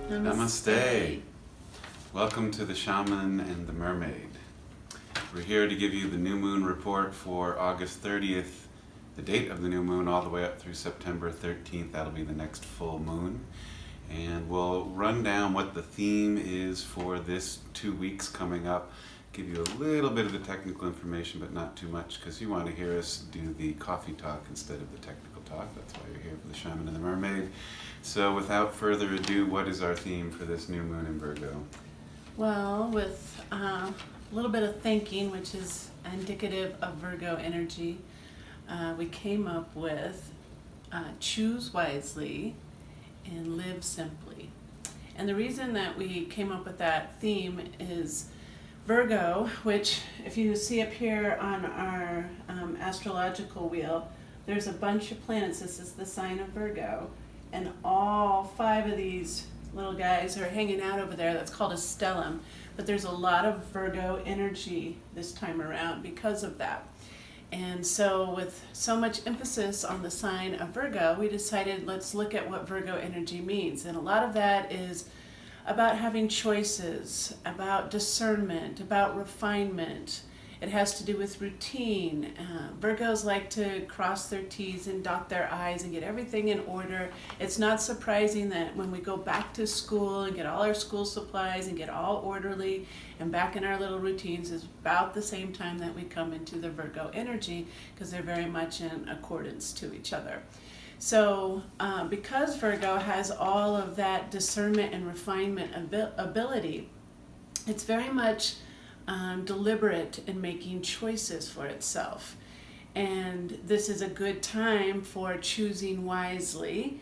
Namaste. Welcome to the Shaman and the Mermaid. We're here to give you the new moon report for August 30th, the date of the new moon, all the way up through September 13th. That'll be the next full moon. And we'll run down what the theme is for this 2 weeks coming up. Give you a little bit of the technical information, but not too much, because you want to hear us do the coffee talk instead of the technical talk. That's why you're here for the Shaman and the Mermaid. So without further ado, what is our theme for this new moon in Virgo? Well, with a little bit of thinking, which is indicative of Virgo energy, we came up with choose wisely and live simply. And the reason that we came up with that theme is Virgo, which if you see up here on our astrological wheel, there's a bunch of planets. This is the sign of Virgo. And all 5 of these little guys are hanging out over there. That's called a stellium. But there's a lot of Virgo energy this time around because of that. And so with so much emphasis on the sign of Virgo, we decided let's look at what Virgo energy means. And a lot of that is about having choices, about discernment, about refinement. It has to do with routine. Virgos like to cross their T's and dot their I's and get everything in order. It's not surprising that when we go back to school and get all our school supplies and get all orderly and back in our little routines is about the same time that we come into the Virgo energy, because they're very much in accordance to each other. So because Virgo has all of that discernment and refinement ability, it's very much deliberate in making choices for itself. And this is a good time for choosing wisely,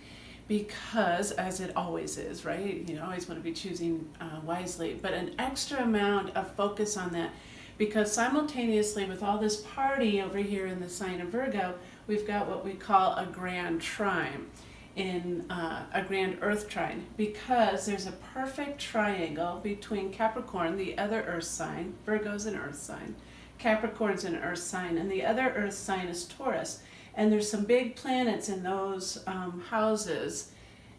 because as it always is, right? You always want to be choosing wisely, but an extra amount of focus on that, because simultaneously with all this party over here in the sign of Virgo, we've got what we call a grand trine, in a grand earth trine, because there's a perfect triangle between Capricorn, the other earth sign. Virgo's an earth sign, Capricorn's an earth sign, and the other earth sign is Taurus. And there's some big planets in those houses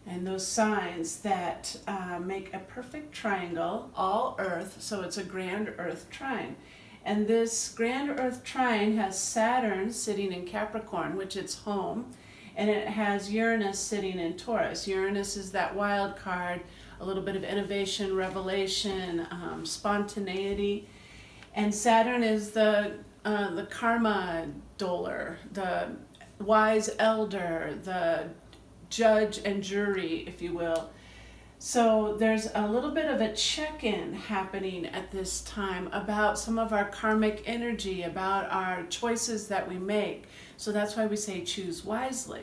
and those signs that make a perfect triangle, all earth, so it's a grand earth trine. And this grand earth trine has Saturn sitting in Capricorn, which is home, and it has Uranus sitting in Taurus. Uranus is that wild card, a little bit of innovation, revelation, spontaneity. And Saturn is the karma doler, the wise elder, the judge and jury, if you will. So there's a little bit of a check-in happening at this time about some of our karmic energy, about our choices that we make. So that's why we say choose wisely.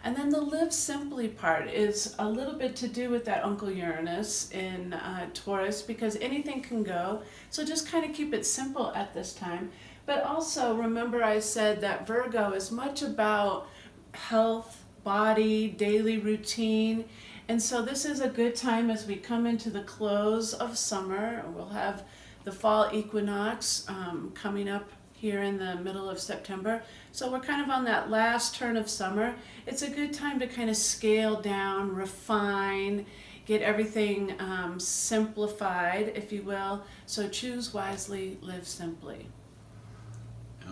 And then the live simply part is a little bit to do with that Uncle Uranus in Taurus, because anything can go. So just kind of keep it simple at this time. But also remember I said that Virgo is much about health, body, daily routine. And so this is a good time as we come into the close of summer. We'll have the fall equinox coming up here in the middle of September. So we're kind of on that last turn of summer. It's a good time to kind of scale down, refine, get everything simplified, if you will. So choose wisely, live simply.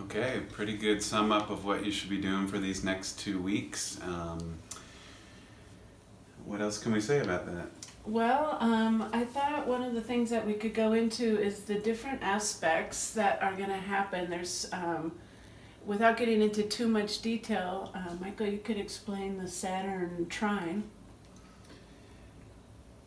Okay, pretty good sum up of what you should be doing for these next 2 weeks. What else can we say about that? Well, I thought one of the things that we could go into is the different aspects that are going to happen. There's, without getting into too much detail, Michael, you could explain the Saturn trine.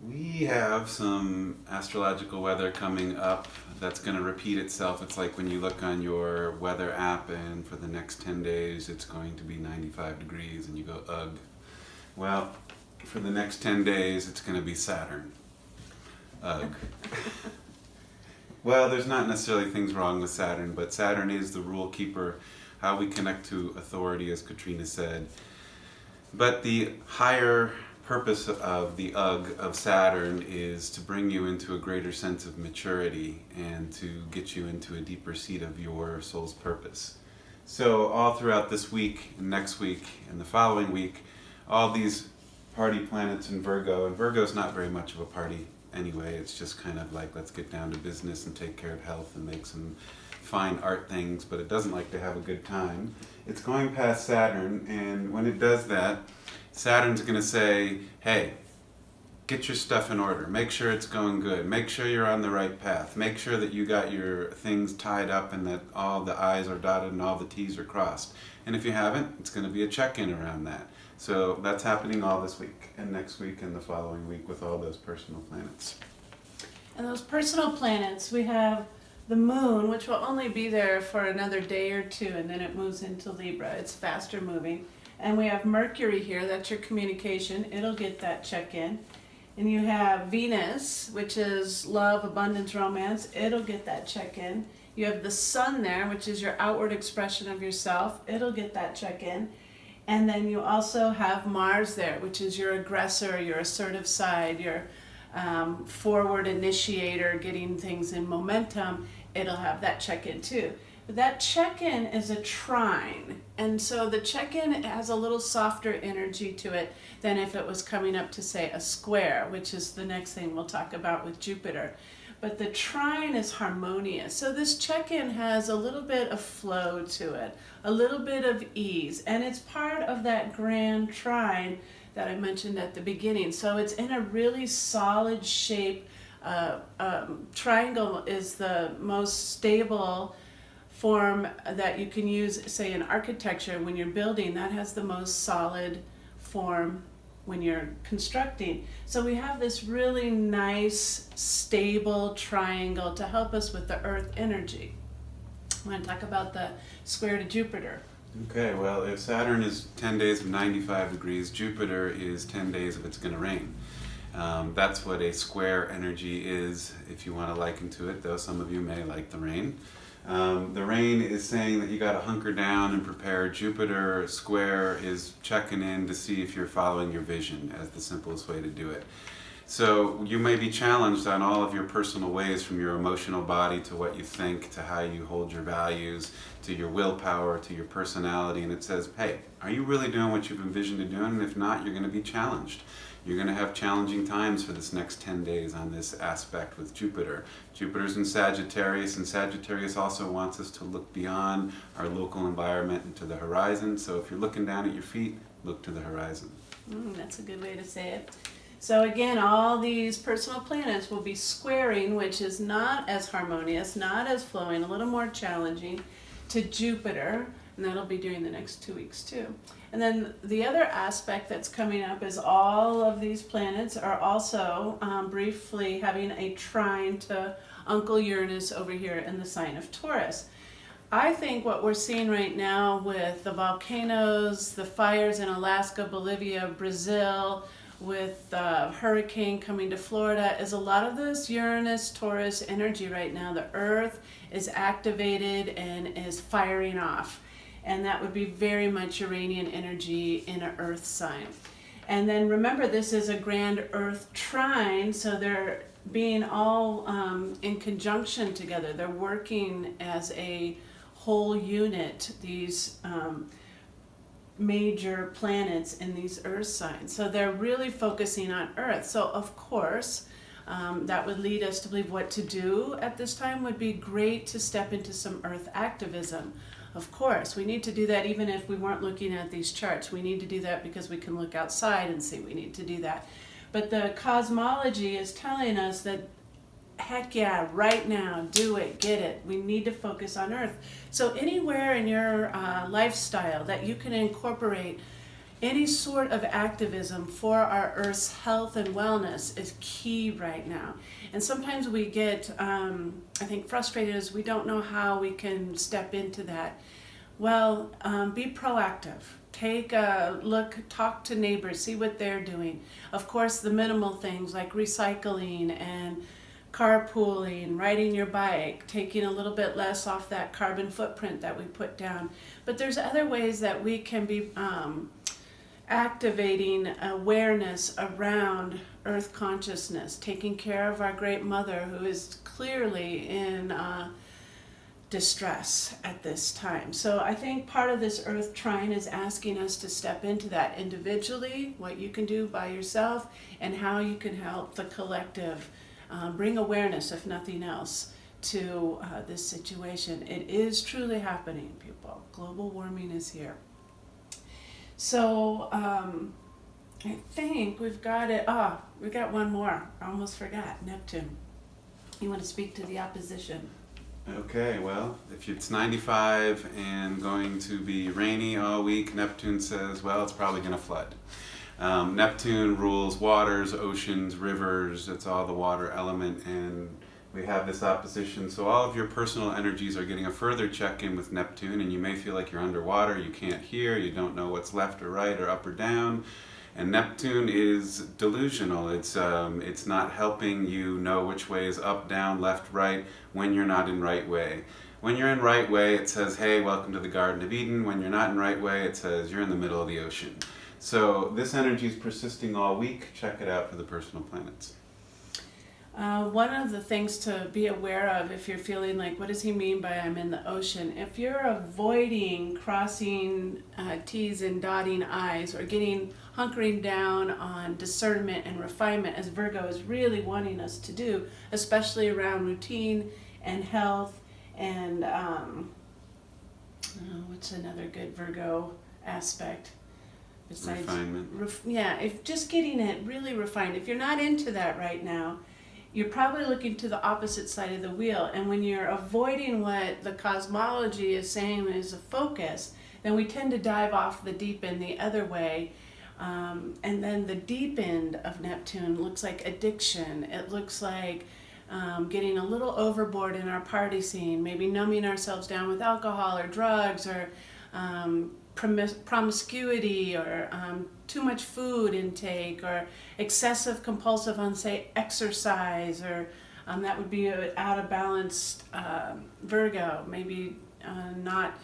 We have some astrological weather coming up that's going to repeat itself. It's like when you look on your weather app and for the next 10 days it's going to be 95 degrees and you go, ugh. Well, for the next 10 days, it's going to be Saturn. Ugh. Well, there's not necessarily things wrong with Saturn, but Saturn is the rule keeper, how we connect to authority, as Katrina said. But the higher purpose of the ugh of Saturn is to bring you into a greater sense of maturity and to get you into a deeper seat of your soul's purpose. So all throughout this week, and next week, and the following week, all these party planets in Virgo, and Virgo's not very much of a party anyway. It's just kind of like, let's get down to business and take care of health and make some fine art things, but it doesn't like to have a good time. It's going past Saturn, and when it does that, Saturn's going to say, hey, get your stuff in order. Make sure it's going good. Make sure you're on the right path. Make sure that you got your things tied up and that all the I's are dotted and all the T's are crossed. And if you haven't, it's going to be a check-in around that. So that's happening all this week and next week and the following week with all those personal planets. And those personal planets, we have the moon, which will only be there for another day or two, and then it moves into Libra. It's faster moving. And we have Mercury here, that's your communication. It'll get that check-in. And you have Venus, which is love, abundance, romance. It'll get that check-in. You have the sun there, which is your outward expression of yourself. It'll get that check-in. And then you also have Mars there, which is your aggressor, your assertive side, your forward initiator, getting things in momentum. It'll have that check-in too. But that check-in is a trine. And so the check-in has a little softer energy to it than if it was coming up to, say, a square, which is the next thing we'll talk about with Jupiter. But the trine is harmonious. So this check-in has a little bit of flow to it, a little bit of ease, and it's part of that grand trine that I mentioned at the beginning. So it's in a really solid shape. Triangle is the most stable form that you can use, say, in architecture. When you're building, that has the most solid form when you're constructing. So we have this really nice, stable triangle to help us with the Earth energy. I want to talk about the square to Jupiter. Okay, well, if Saturn is 10 days of 95 degrees, Jupiter is 10 days of it's going to rain. That's what a square energy is, if you want to liken to it, though some of you may like the rain. The rain is saying that you got to hunker down and prepare. Jupiter square is checking in to see if you're following your vision as the simplest way to do it. So you may be challenged on all of your personal ways, from your emotional body to what you think, to how you hold your values, to your willpower, to your personality. And it says, hey, are you really doing what you've envisioned to do? And if not, you're going to be challenged. You're going to have challenging times for this next 10 days on this aspect with Jupiter. Jupiter's in Sagittarius, and Sagittarius also wants us to look beyond our local environment and to the horizon. So if you're looking down at your feet, look to the horizon. That's a good way to say it. So again, all these personal planets will be squaring, which is not as harmonious, not as flowing, a little more challenging, to Jupiter, and that'll be during the next 2 weeks too. And then the other aspect that's coming up is all of these planets are also briefly having a trine to Uncle Uranus over here in the sign of Taurus. I think what we're seeing right now with the volcanoes, the fires in Alaska, Bolivia, Brazil, with the hurricane coming to Florida, is a lot of this Uranus-Taurus energy right now. The Earth is activated and is firing off. And that would be very much Uranian energy in an Earth sign. And then remember, this is a grand Earth trine, so they're being all in conjunction together. They're working as a whole unit, these major planets in these Earth signs. So they're really focusing on Earth. So of course, that would lead us to believe what to do at this time would be great to step into some Earth activism. Of course, we need to do that even if we weren't looking at these charts. We need to do that because we can look outside and see we need to do that. But the cosmology is telling us that, heck yeah, right now, do it, get it. We need to focus on Earth. So anywhere in your lifestyle that you can incorporate any sort of activism for our Earth's health and wellness is key right now. And sometimes we get, I think, frustrated as we don't know how we can step into that. Well, be proactive. Take a look, talk to neighbors, see what they're doing. Of course, the minimal things like recycling and carpooling, riding your bike, taking a little bit less off that carbon footprint that we put down. But there's other ways that we can be activating awareness around Earth consciousness, taking care of our great mother who is clearly in distress at this time. So I think part of this Earth trine is asking us to step into that individually, what you can do by yourself, and how you can help the collective bring awareness, if nothing else, to this situation. It is truly happening, people. Global warming is here. So I think we've got it. We got one more. I almost forgot. Neptune. You want to speak to the opposition? Okay, well, if it's 95 and going to be rainy all week, Neptune says, well, it's probably going to flood. Neptune rules waters, oceans, rivers. It's all the water element, and we have this opposition. So all of your personal energies are getting a further check-in with Neptune, and you may feel like you're underwater, you can't hear, you don't know what's left or right or up or down. And Neptune is delusional. It's not helping you know which way is up, down, left, right when you're not in right way. When you're in right way, it says, hey, welcome to the Garden of Eden. When you're not in right way, it says you're in the middle of the ocean. So this energy is persisting all week. Check it out for the personal planets. One of the things to be aware of if you're feeling like, what does he mean by I'm in the ocean? If you're avoiding crossing T's and dotting I's, or hunkering down on discernment and refinement, as Virgo is really wanting us to do, especially around routine and health and what's another good Virgo aspect? Besides Refinement. If just getting it really refined. If you're not into that right now, you're probably looking to the opposite side of the wheel. And when you're avoiding what the cosmology is saying is a focus, then we tend to dive off the deep end the other way. And then the deep end of Neptune looks like addiction. It looks like getting a little overboard in our party scene, maybe numbing ourselves down with alcohol or drugs, or promiscuity, or too much food intake, or excessive compulsive on, say, exercise, or that would be an out of balanced Virgo, maybe not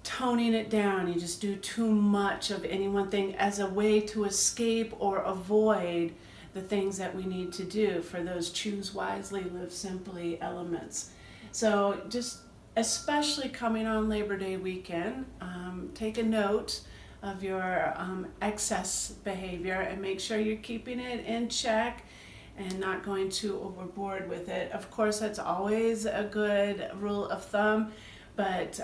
toning it down. You just do too much of any one thing as a way to escape or avoid the things that we need to do for those choose wisely, live simply elements. So just especially coming on Labor Day weekend, take a note of your excess behavior and make sure you're keeping it in check and not going too overboard with it. Of course, that's always a good rule of thumb, but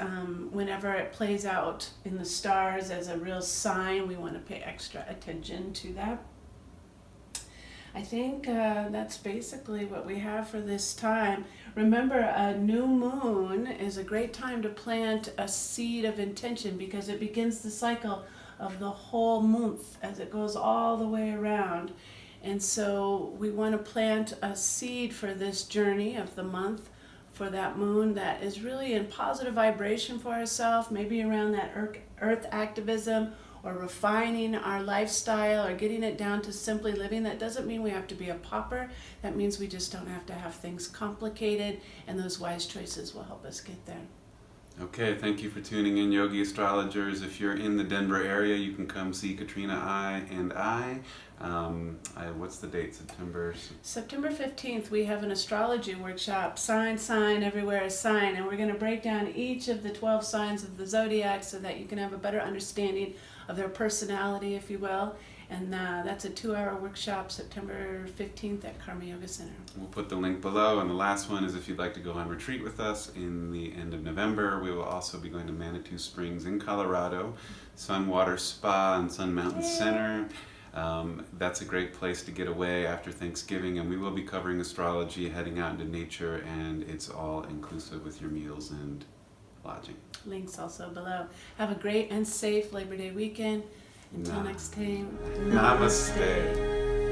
whenever it plays out in the stars as a real sign, we want to pay extra attention to that. I think that's basically what we have for this time. Remember, a new moon is a great time to plant a seed of intention, because it begins the cycle of the whole month as it goes all the way around. And so we want to plant a seed for this journey of the month, for that moon that is really in positive vibration for ourselves, maybe around that earth activism, or refining our lifestyle, or getting it down to simply living. That doesn't mean we have to be a pauper. That means we just don't have to have things complicated, and those wise choices will help us get there. Okay, thank you for tuning in, Yogi Astrologers. If you're in the Denver area, you can come see Katrina and I. What's the date? September 15th, we have an astrology workshop, sign, everywhere is sign, and we're going to break down each of the 12 signs of the zodiac so that you can have a better understanding of their personality, if you will. And that's a 2-hour workshop, September 15th at Karma Yoga Center. We'll put the link below. And the last one is if you'd like to go on retreat with us in the end of November. We will also be going to Manitou Springs in Colorado, Sun Water Spa and Sun Mountain Center. That's a great place to get away after Thanksgiving, and we will be covering astrology, heading out into nature, and it's all inclusive with your meals and lodging. Links also below. Have a great and safe Labor Day weekend. Until next time, Namaste.